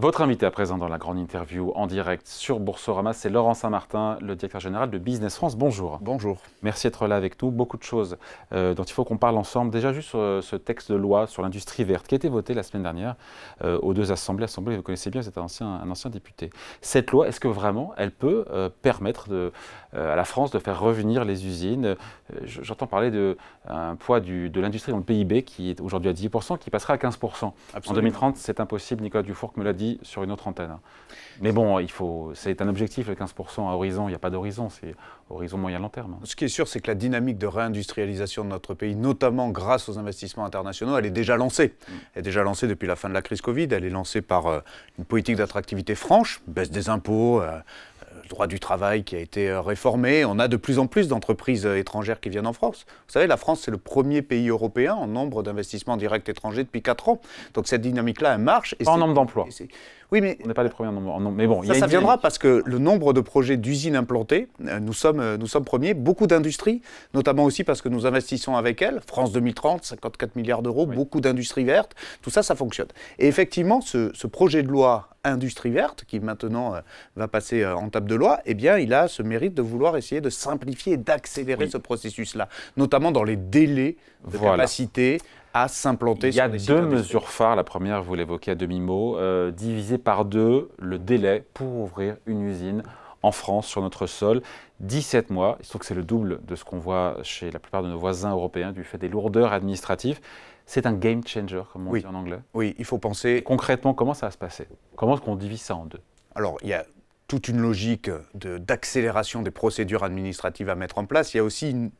Votre invité à présent dans la grande interview en direct sur Boursorama, c'est Laurent Saint-Martin, le directeur général de Business France. Bonjour. Bonjour. Merci d'être là avec nous. Beaucoup de choses dont il faut qu'on parle ensemble. Déjà juste sur ce texte de loi sur l'industrie verte qui a été voté la semaine dernière aux deux assemblées. Vous connaissez bien, vous êtes un ancien député. Cette loi, est-ce que vraiment elle peut permettre à la France de faire revenir les usines? J'entends parler d'un poids de l'industrie dans le PIB qui est aujourd'hui à 10%, qui passera à 15%. Absolument. En 2030, c'est impossible. Nicolas Dufourcq me l'a dit sur une autre antenne. Mais bon, c'est un objectif, le 15% à horizon. Il n'y a pas d'horizon, c'est horizon moyen-long terme. Ce qui est sûr, c'est que la dynamique de réindustrialisation de notre pays, notamment grâce aux investissements internationaux, elle est déjà lancée. Elle est déjà lancée depuis la fin de la crise Covid. Elle est lancée par une politique d'attractivité franche, baisse des impôts, le droit du travail qui a été réformé. On a de plus en plus d'entreprises étrangères qui viennent en France. Vous savez, la France, c'est le premier pays européen en nombre d'investissements directs étrangers depuis 4 ans. Donc cette dynamique-là, elle marche. Pas en nombre d'emplois. Oui, mais on n'est pas les premiers en nombre. Mais bon, ça viendra parce que le nombre de projets d'usines implantées, nous sommes premiers. Beaucoup d'industries, notamment aussi parce que nous investissons avec elles. France 2030, 54 milliards d'euros, oui. Beaucoup d'industries vertes. Tout ça, ça fonctionne. Et effectivement, ce projet de loi industrie verte, qui maintenant va passer en table de loi, eh bien, il a ce mérite de vouloir essayer de simplifier et d'accélérer ce processus-là, notamment dans les délais de capacité à s'implanter. Il y a deux mesures phares. La première, vous l'évoquez à demi-mot, diviser par deux le délai pour ouvrir une usine en France, sur notre sol, 17 mois. Il se trouve que c'est le double de ce qu'on voit chez la plupart de nos voisins européens du fait des lourdeurs administratives. C'est un game changer, comme on dit en anglais. Oui, il faut penser... Concrètement, comment ça va se passer? Comment est-ce qu'on divise ça en deux? Alors, il y a toute une logique d'accélération des procédures administratives à mettre en place. Il y a aussi une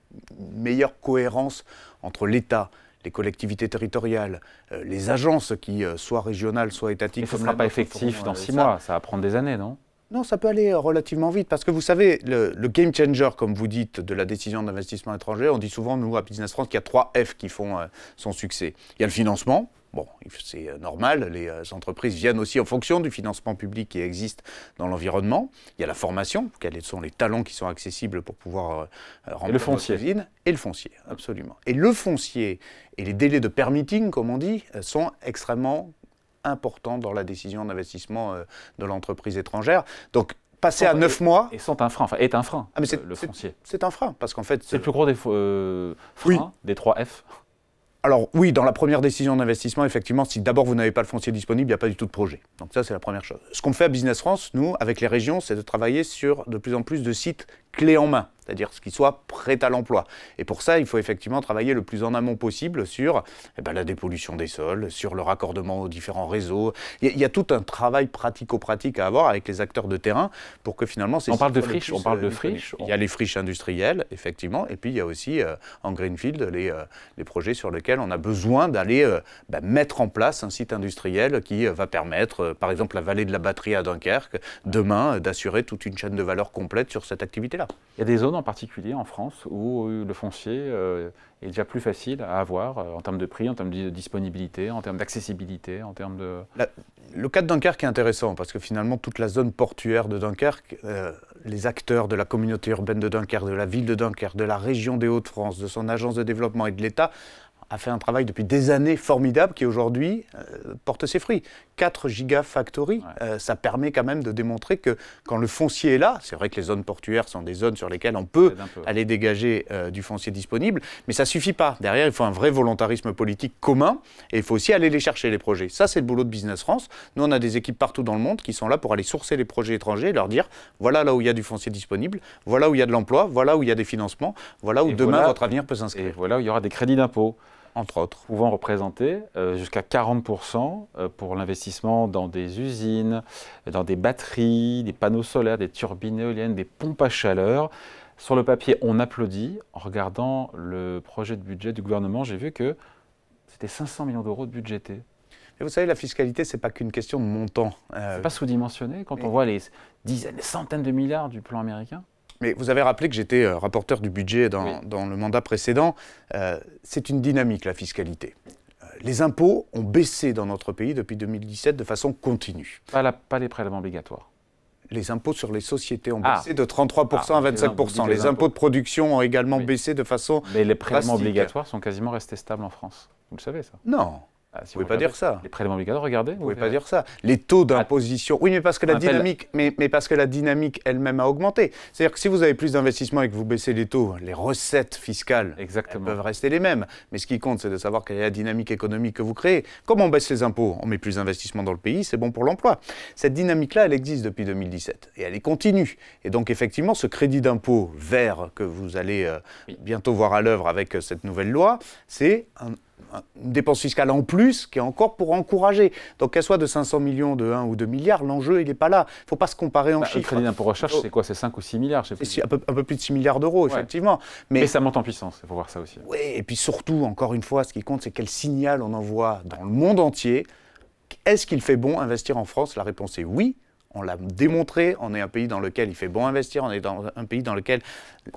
meilleure cohérence entre l'État, les collectivités territoriales, les agences qui, soit régionales, soit étatiques... Mais ce ne sera pas effectif dans 6 mois, ça va prendre des années, non? Non, ça peut aller relativement vite, parce que vous savez, le game changer, comme vous dites, de la décision d'investissement étranger, on dit souvent, nous, à Business France, qu'il y a 3 F qui font son succès. Il y a le financement. Bon, c'est normal, les entreprises viennent aussi en fonction du financement public qui existe dans l'environnement. Il y a la formation, quels sont les talents qui sont accessibles pour pouvoir remplir le foncier. Usine, et le foncier, absolument. Et le foncier et les délais de permitting, comme on dit, sont extrêmement importants dans la décision d'investissement de l'entreprise étrangère. Donc, passer à 9 mois... Et sont un frein, enfin, est un frein, mais le foncier. C'est un frein, parce qu'en fait... C'est le plus gros des freins, des 3 F. Alors oui, dans la première décision d'investissement, effectivement, si d'abord vous n'avez pas le foncier disponible, il n'y a pas du tout de projet. Donc ça, c'est la première chose. Ce qu'on fait à Business France, nous, avec les régions, c'est de travailler sur de plus en plus de sites clés en main, c'est-à-dire ce qui soit prêt à l'emploi. Et pour ça, il faut effectivement travailler le plus en amont possible sur la dépollution des sols, sur le raccordement aux différents réseaux. Il y a tout un travail pratico-pratique à avoir avec les acteurs de terrain pour que finalement... On parle de friches, Il y a les friches industrielles, effectivement, et puis il y a aussi en Greenfield les projets sur lesquels on a besoin d'aller mettre en place un site industriel qui va permettre, par exemple, la vallée de la batterie à Dunkerque, demain, d'assurer toute une chaîne de valeur complète sur cette activité-là. Il y a des zones en particulier en France où le foncier est déjà plus facile à avoir en termes de prix, en termes de disponibilité, en termes d'accessibilité, en termes de... Le cas de Dunkerque est intéressant parce que finalement toute la zone portuaire de Dunkerque, les acteurs de la communauté urbaine de Dunkerque, de la ville de Dunkerque, de la région des Hauts-de-France, de son agence de développement et de l'État a fait un travail depuis des années formidable qui aujourd'hui porte ses fruits. 4 gigafactories, ça permet quand même de démontrer que quand le foncier est là, c'est vrai que les zones portuaires sont des zones sur lesquelles on peut aller dégager du foncier disponible, mais ça ne suffit pas. Derrière, il faut un vrai volontarisme politique commun et il faut aussi aller les chercher, les projets. Ça, c'est le boulot de Business France. Nous, on a des équipes partout dans le monde qui sont là pour aller sourcer les projets étrangers et leur dire voilà là où il y a du foncier disponible, voilà où il y a de l'emploi, voilà où il y a des financements, voilà où demain votre avenir peut s'inscrire. Et voilà où il y aura des crédits d'impôt. Entre autres. Pouvant représenter jusqu'à 40% pour l'investissement dans des usines, dans des batteries, des panneaux solaires, des turbines éoliennes, des pompes à chaleur. Sur le papier, on applaudit. En regardant le projet de budget du gouvernement, j'ai vu que c'était 500 millions d'euros de budgété. Et vous savez, la fiscalité, ce n'est pas qu'une question de montant. C'est pas sous-dimensionné quand on voit les dizaines, les centaines de milliards du plan américain? Mais vous avez rappelé que j'étais rapporteur du budget dans le mandat précédent. C'est une dynamique, la fiscalité. Les impôts ont baissé dans notre pays depuis 2017 de façon continue. Pas les prélèvements obligatoires. Les impôts sur les sociétés ont baissé de 33% à 25%. Les impôts de production ont également baissé de façon Mais les prélèvements drastique. obligatoires sont quasiment restés stables en France. Vous le savez, ça? Non. Ah, Vous ne pouvez pas dire ça. Les prélèvements obligatoires, regardez. Vous ne pouvez pas dire ça. Les taux d'imposition. Oui, mais parce que la dynamique, mais parce que la dynamique elle-même a augmenté. C'est-à-dire que si vous avez plus d'investissement et que vous baissez les taux, les recettes fiscales elles peuvent rester les mêmes. Mais ce qui compte, c'est de savoir quelle est la dynamique économique que vous créez. Comme on baisse les impôts, on met plus d'investissement dans le pays, c'est bon pour l'emploi. Cette dynamique-là, elle existe depuis 2017 et elle est continue. Et donc effectivement, ce crédit d'impôt vert que vous allez bientôt voir à l'œuvre avec cette nouvelle loi, c'est une dépense fiscale en plus qui est encore pour encourager. Donc qu'elle soit de 500 millions, de 1 ou 2 milliards, l'enjeu, il n'est pas là. Il ne faut pas se comparer en chiffres. Le crédit d'impôt recherche, c'est quoi? C'est 5 ou 6 milliards, je sais plus. Un peu plus de 6 milliards d'euros, effectivement. Mais ça monte en puissance, il faut voir ça aussi. Oui, et puis surtout, encore une fois, ce qui compte, c'est quel signal on envoie dans le monde entier. Est-ce qu'il fait bon investir en France? La réponse est oui. On l'a démontré, on est un pays dans lequel il fait bon investir, on est dans un pays dans lequel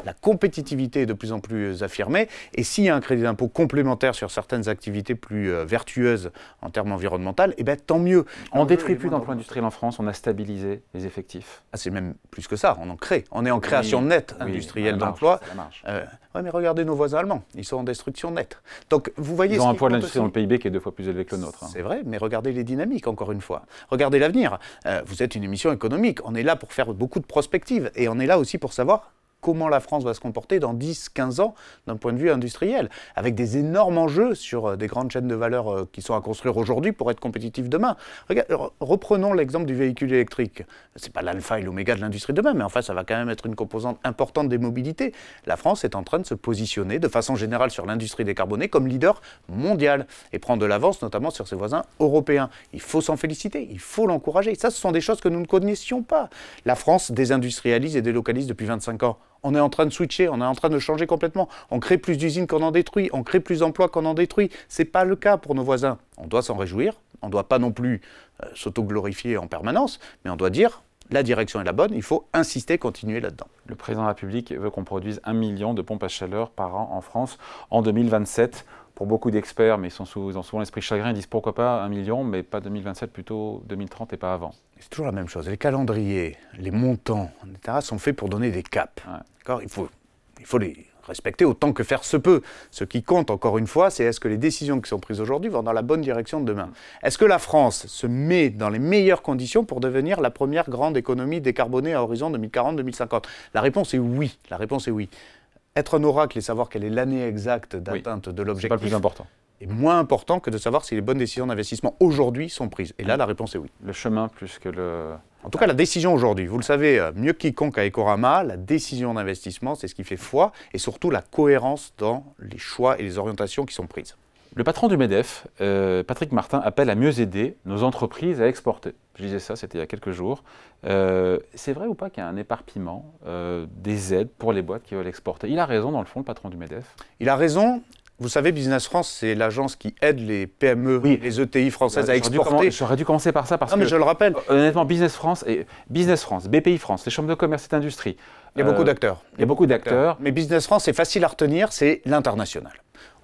la compétitivité est de plus en plus affirmée. Et s'il y a un crédit d'impôt complémentaire sur certaines activités plus vertueuses en termes environnementaux, eh bien tant mieux. On ne détruit plus d'emplois industriels en France, on a stabilisé les effectifs. Ah, c'est même plus que ça, on en crée. On est en création nette industrielle d'emplois. Oui, mais regardez nos voisins allemands, ils sont en destruction nette. Donc vous voyez, ils ont un poids de l'industrie dans le PIB qui est 2 fois plus élevé que le nôtre. C'est vrai, mais regardez les dynamiques, encore une fois. Regardez l'avenir. Vous êtes une émission économique, on est là pour faire beaucoup de prospectives et on est là aussi pour savoir comment la France va se comporter dans 10, 15 ans d'un point de vue industriel, avec des énormes enjeux sur des grandes chaînes de valeur qui sont à construire aujourd'hui pour être compétitifs demain. Reprenons l'exemple du véhicule électrique. Ce n'est pas l'alpha et l'oméga de l'industrie demain, mais enfin ça va quand même être une composante importante des mobilités. La France est en train de se positionner de façon générale sur l'industrie décarbonée comme leader mondial et prendre de l'avance notamment sur ses voisins européens. Il faut s'en féliciter, il faut l'encourager. Ça, ce sont des choses que nous ne connaissions pas. La France désindustrialise et délocalise depuis 25 ans. On est en train de switcher, on est en train de changer complètement. On crée plus d'usines qu'on en détruit, on crée plus d'emplois qu'on en détruit. Ce n'est pas le cas pour nos voisins. On doit s'en réjouir, on ne doit pas non plus s'auto-glorifier en permanence, mais on doit dire la direction est la bonne, il faut insister, continuer là-dedans. Le président de la République veut qu'on produise 1 million de pompes à chaleur par an en France en 2027. Pour beaucoup d'experts, mais ils ont souvent l'esprit chagrin, ils disent pourquoi pas 1 million, mais pas 2027, plutôt 2030 et pas avant. C'est toujours la même chose. Les calendriers, les montants, etc. sont faits pour donner des caps. Ouais. Il faut les respecter autant que faire se peut. Ce qui compte, encore une fois, c'est est-ce que les décisions qui sont prises aujourd'hui vont dans la bonne direction de demain. Est-ce que la France se met dans les meilleures conditions pour devenir la première grande économie décarbonée à horizon 2040-2050? La réponse est oui. La réponse est oui. Être un oracle et savoir quelle est l'année exacte d'atteinte de l'objectif, c'est pas le plus important. Est moins important que de savoir si les bonnes décisions d'investissement aujourd'hui sont prises. Et là, la réponse est oui. Le chemin plus que le... En tout cas, la décision aujourd'hui, vous le savez mieux que quiconque à Ecorama, la décision d'investissement, c'est ce qui fait foi et surtout la cohérence dans les choix et les orientations qui sont prises. Le patron du MEDEF, Patrick Martin, appelle à mieux aider nos entreprises à exporter. Je disais ça, c'était il y a quelques jours. C'est vrai ou pas qu'il y a un éparpillement des aides pour les boîtes qui veulent exporter? Il a raison, dans le fond, le patron du MEDEF. Il a raison. Vous savez, Business France, c'est l'agence qui aide les PME, les ETI françaises à exporter. J'aurais dû commencer par ça parce que, mais je le rappelle. Honnêtement, Business France, BPI France, les chambres de commerce et d'industrie. Il y a beaucoup d'acteurs. Il y a beaucoup d'acteurs. Mais Business France, c'est facile à retenir, c'est l'international.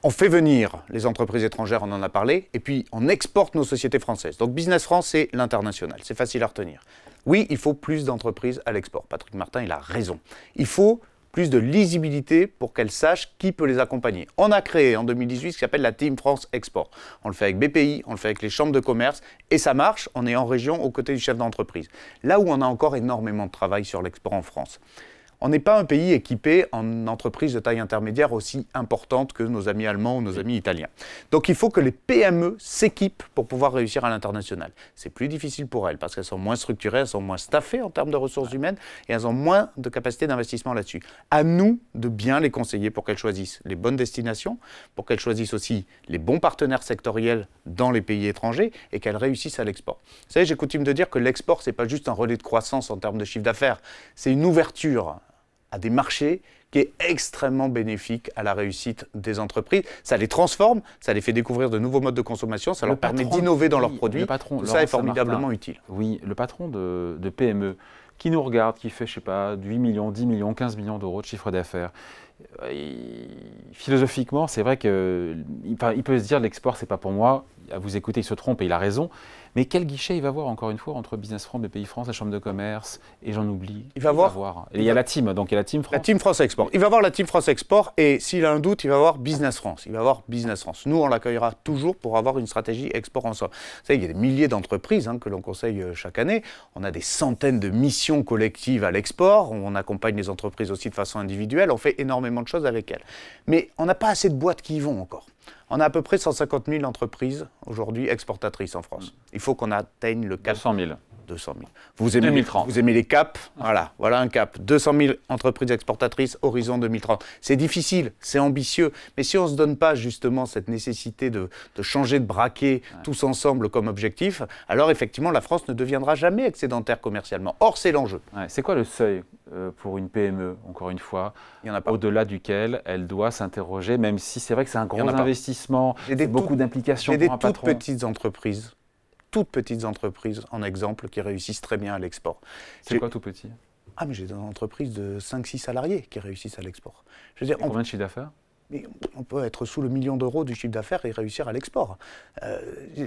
On fait venir les entreprises étrangères, on en a parlé, et puis on exporte nos sociétés françaises. Donc Business France, c'est l'international, c'est facile à retenir. Oui, il faut plus d'entreprises à l'export. Patrick Martin, il a raison. Il faut plus de lisibilité pour qu'elles sachent qui peut les accompagner. On a créé en 2018 ce qui s'appelle la Team France Export. On le fait avec BPI, on le fait avec les chambres de commerce, et ça marche, on est en région aux côtés du chef d'entreprise. Là où on a encore énormément de travail sur l'export en France. On n'est pas un pays équipé en entreprises de taille intermédiaire aussi importantes que nos amis allemands ou nos amis italiens. Donc il faut que les PME s'équipent pour pouvoir réussir à l'international. C'est plus difficile pour elles parce qu'elles sont moins structurées, elles sont moins staffées en termes de ressources humaines et elles ont moins de capacité d'investissement là-dessus. À nous de bien les conseiller pour qu'elles choisissent les bonnes destinations, pour qu'elles choisissent aussi les bons partenaires sectoriels dans les pays étrangers et qu'elles réussissent à l'export. Vous savez, j'ai coutume de dire que l'export, ce n'est pas juste un relais de croissance en termes de chiffre d'affaires, c'est une ouverture à des marchés qui est extrêmement bénéfique à la réussite des entreprises. Ça les transforme, ça les fait découvrir de nouveaux modes de consommation, ça leur permet d'innover dans leurs produits. Tout ça est formidablement utile. Oui, le patron de PME qui nous regarde, qui fait, je sais pas, 8 millions, 10 millions, 15 millions d'euros de chiffre d'affaires, philosophiquement, c'est vrai qu'il peut se dire l'export, c'est pas pour moi. À vous écouter, il se trompe et il a raison. Mais quel guichet il va y avoir, encore une fois, entre Business France, BPI France, la Chambre de commerce, et j'en oublie. Il va voir. Et il y a la team, donc il y a la team France. La team France Export. Il va voir la team France Export et s'il a un doute, il va voir Business France. Il va voir Business France. Nous, on l'accueillera toujours pour avoir une stratégie export ensemble. Vous savez, il y a des milliers d'entreprises que l'on conseille chaque année. On a des centaines de missions collectives à l'export. On accompagne les entreprises aussi de façon individuelle. On fait énormément de choses avec elles. Mais on n'a pas assez de boîtes qui y vont encore. On a à peu près 150 000 entreprises aujourd'hui exportatrices en France. Il faut qu'on atteigne le cap. 200 000. 200 000. Vous aimez, 2030. Vous aimez les caps, voilà un cap. 200 000 entreprises exportatrices, horizon 2030. C'est difficile, c'est ambitieux, mais si on ne se donne pas justement cette nécessité de changer de braquet tous ensemble comme objectif, alors effectivement la France ne deviendra jamais excédentaire commercialement. Or, c'est l'enjeu. C'est quoi le seuil pour une PME, encore une fois, au-delà duquel elle doit s'interroger, même si c'est vrai que c'est un gros investissement, beaucoup d'implications pour un patron. Des toutes petites entreprises, en exemple, qui réussissent très bien à l'export. C'est quoi tout petit? Ah, mais j'ai des entreprises de 5-6 salariés qui réussissent à l'export. Je veux dire, combien de chiffre d'affaires? On peut être sous le million d'euros du chiffre d'affaires et réussir à l'export.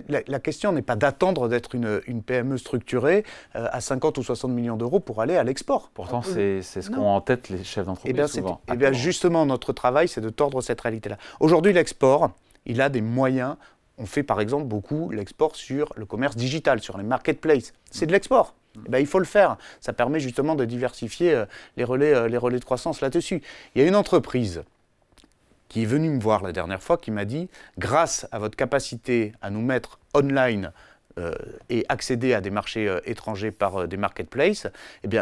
La question n'est pas d'attendre d'être une PME structurée à 50 ou 60 millions d'euros pour aller à l'export. Pourtant, c'est ce qu'ont en tête les chefs d'entreprise souvent. Eh bien, justement, notre travail, c'est de tordre cette réalité-là. Aujourd'hui, l'export, il a des moyens. On fait par exemple beaucoup l'export sur le commerce digital, sur les marketplaces. C'est de l'export. Il faut le faire. Ça permet justement de diversifier les relais de croissance là-dessus. Il y a une entreprise qui est venue me voir la dernière fois qui m'a dit « Grâce à votre capacité à nous mettre online et accéder à des marchés étrangers par des marketplaces,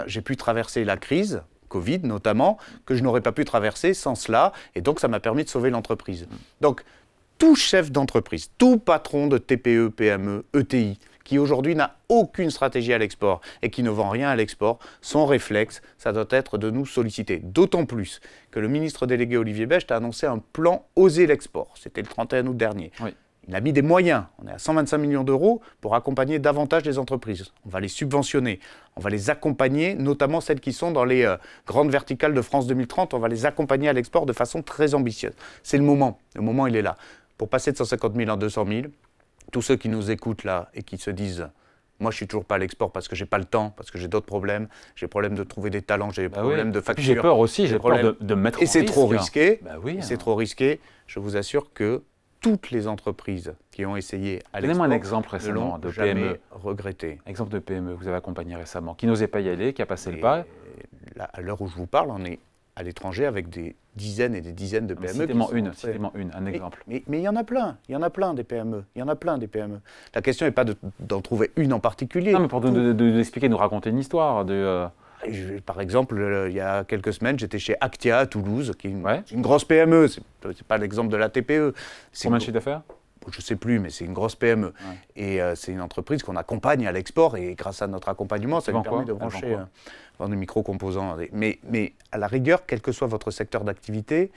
j'ai pu traverser la crise ». Covid notamment, que je n'aurais pas pu traverser sans cela, et donc ça m'a permis de sauver l'entreprise. Donc, tout chef d'entreprise, tout patron de TPE, PME, ETI, qui aujourd'hui n'a aucune stratégie à l'export et qui ne vend rien à l'export, son réflexe, ça doit être de nous solliciter. D'autant plus que le ministre délégué Olivier Becht a annoncé un plan Oser l'export. C'était le 31 août dernier. Oui. Il a mis des moyens. On est à 125 millions d'euros pour accompagner davantage les entreprises. On va les subventionner, on va les accompagner, notamment celles qui sont dans les grandes verticales de France 2030. On va les accompagner à l'export de façon très ambitieuse. C'est le moment il est là. Pour passer de 150 000 en 200 000, tous ceux qui nous écoutent là et qui se disent « Moi, je ne suis toujours pas à l'export parce que je n'ai pas le temps, parce que j'ai d'autres problèmes, j'ai problème de trouver des talents, j'ai des problèmes de facture. » J'ai peur aussi, j'ai peur de me mettre en risque. Et c'est trop risqué. C'est trop risqué. Je vous assure que toutes les entreprises qui ont essayé à l'export Donnez-moi un exemple récemment de PME. Regretté. Exemple de PME que vous avez accompagné récemment, qui n'osait pas y aller, qui a passé le pas. Là, à l'heure où je vous parle, on est à l'étranger avec des dizaines et des dizaines de PME. Citez-moi un exemple. Mais il y en a plein, des PME. Il y en a plein des PME. La question n'est pas d'en trouver une en particulier. Non, mais pour nous expliquer, nous raconter une histoire. Par exemple, il y a quelques semaines, j'étais chez Actia à Toulouse, qui est une grosse PME. Ce n'est pas l'exemple de la TPE. Combien de chiffre d'affaires? Je ne sais plus, mais c'est une grosse PME. Et c'est une entreprise qu'on accompagne à l'export. Et grâce à notre accompagnement, ça nous permet de brancher des micro-composants. Mais à la rigueur, quel que soit votre secteur d'activité,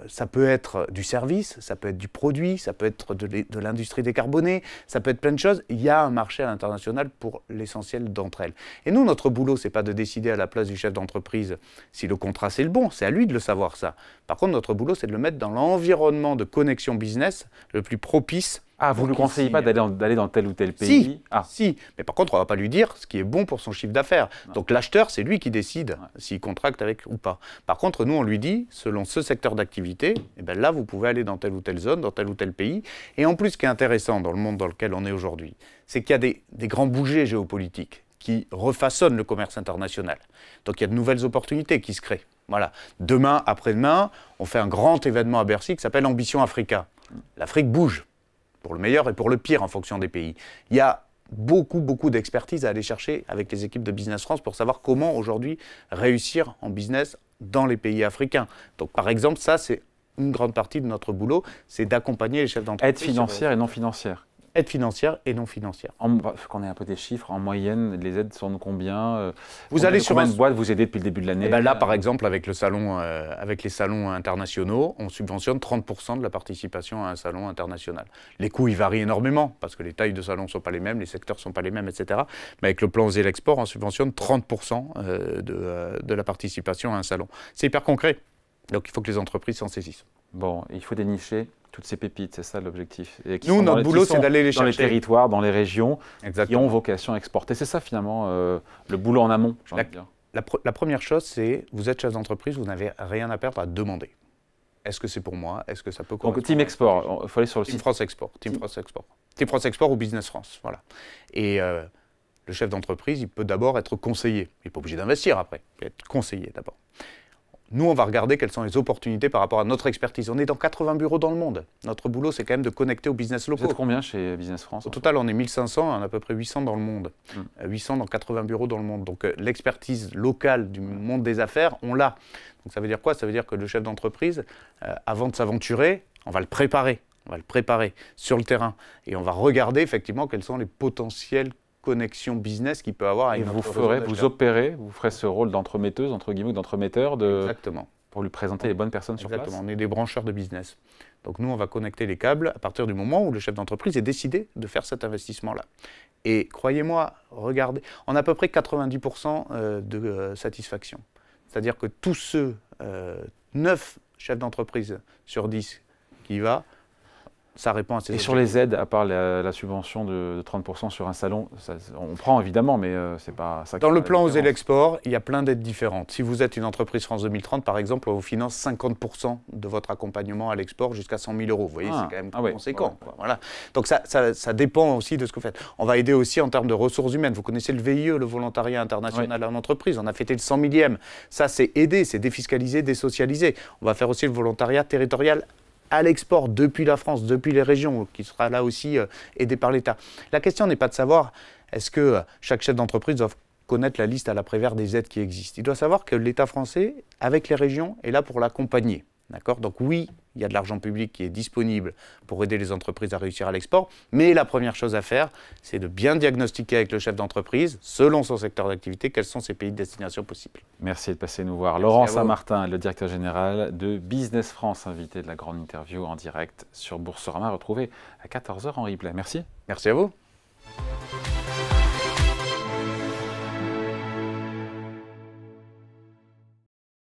ça peut être du service, ça peut être du produit, ça peut être de l'industrie décarbonée, ça peut être plein de choses. Il y a un marché à l'international pour l'essentiel d'entre elles. Et nous, notre boulot, ce n'est pas de décider à la place du chef d'entreprise si le contrat c'est le bon, c'est à lui de le savoir ça. Par contre, notre boulot, c'est de le mettre dans l'environnement de connexion business le plus propice. Ah, vous ne lui conseillez pas d'aller dans tel ou tel pays? Si, mais par contre, on ne va pas lui dire ce qui est bon pour son chiffre d'affaires. Donc l'acheteur, c'est lui qui décide s'il contracte avec ou pas. Par contre, nous, on lui dit, selon ce secteur d'activité, là, vous pouvez aller dans telle ou telle zone, dans tel ou tel pays. Et en plus, ce qui est intéressant dans le monde dans lequel on est aujourd'hui, c'est qu'il y a des grands bougers géopolitiques qui refaçonnent le commerce international. Donc il y a de nouvelles opportunités qui se créent. Voilà. Demain, après-demain, on fait un grand événement à Bercy qui s'appelle Ambition Africa. L'Afrique bouge, pour le meilleur et pour le pire en fonction des pays. Il y a beaucoup d'expertise à aller chercher avec les équipes de Business France pour savoir comment aujourd'hui réussir en business dans les pays africains. Donc par exemple, ça c'est une grande partie de notre boulot, c'est d'accompagner les chefs d'entreprise. Aide financière et non financière. Aide financière et non financière. Qu'on ait un peu des chiffres, en moyenne, les aides sont de combien? Vous allez sur combien de boîtes vous aidez depuis le début de l'année? Là, par exemple, avec les salons internationaux, on subventionne 30% de la participation à un salon international. Les coûts, ils varient énormément, parce que les tailles de salons ne sont pas les mêmes, les secteurs ne sont pas les mêmes, etc. Mais avec le plan Oser l'export, on subventionne 30% de la participation à un salon. C'est hyper concret, donc il faut que les entreprises s'en saisissent. Bon, il faut dénicher Toutes ces pépites, c'est ça l'objectif. Nous, notre boulot, c'est d'aller les dans les chercher. territoires, dans les régions, Exactement. qui ont vocation à exporter. C'est ça finalement le boulot en amont, j'ai envie de dire. La première chose, c'est vous êtes chef d'entreprise, vous n'avez rien à perdre à demander. Est-ce que c'est pour moi? Est-ce que ça peut correspondre? Donc Team Export, il faut aller sur le Team site. France Export. Team France Export. Team France Export ou Business France. Voilà. Et le chef d'entreprise, il peut d'abord être conseillé. Il n'est pas obligé d'investir après. Il peut être conseillé d'abord. Nous, on va regarder quelles sont les opportunités par rapport à notre expertise. On est dans 80 bureaux dans le monde. Notre boulot, c'est quand même de connecter aux business locaux. Vous êtes combien chez Business France? Au total, on est 1500, on a à peu près 800 dans le monde. 800 dans 80 bureaux dans le monde. Donc l'expertise locale du monde des affaires, on l'a. Donc ça veut dire quoi? Ça veut dire que le chef d'entreprise, avant de s'aventurer, on va le préparer. On va le préparer sur le terrain. Et on va regarder effectivement quelles sont les potentielles connexion business qu'il peut avoir avec vous opérez, vous ferez ce rôle d'entremetteuse, entre guillemets, d'entremetteur Exactement. Pour lui présenter les bonnes personnes sur place. Exactement, on est des brancheurs de business. Donc nous, on va connecter les câbles à partir du moment où le chef d'entreprise est décidé de faire cet investissement-là. Et croyez-moi, regardez, on a à peu près 90% de satisfaction. C'est-à-dire que tous ceux, 9 chefs d'entreprise sur 10 qui y va, ça répond à ces objectifs. Sur les aides, à part la subvention de 30% sur un salon, on prend évidemment, mais c'est pas ça. Dans le plan Oser l'export, il y a plein d'aides différentes. Si vous êtes une entreprise France 2030, par exemple, on vous finance 50% de votre accompagnement à l'export jusqu'à 100 000 euros. Vous voyez, c'est quand même conséquent. Ouais. Voilà. Donc ça dépend aussi de ce que vous faites. On va aider aussi en termes de ressources humaines. Vous connaissez le VIE, le volontariat international en entreprise. On a fêté le 100 millième. Ça, c'est aider, c'est défiscaliser, désocialiser. On va faire aussi le volontariat territorial à l'export depuis la France, depuis les régions, qui sera là aussi aidé par l'État. La question n'est pas de savoir est-ce que chaque chef d'entreprise doit connaître la liste à la Prévert des aides qui existent. Il doit savoir que l'État français, avec les régions, est là pour l'accompagner. D'accord? Donc oui, il y a de l'argent public qui est disponible pour aider les entreprises à réussir à l'export, mais la première chose à faire, c'est de bien diagnostiquer avec le chef d'entreprise, selon son secteur d'activité, quels sont ses pays de destination possibles. Merci de passer nous voir. Laurent Saint-Martin, le directeur général de Business France, invité de la grande interview en direct sur Boursorama, retrouvé à 14h en replay. Merci. Merci à vous.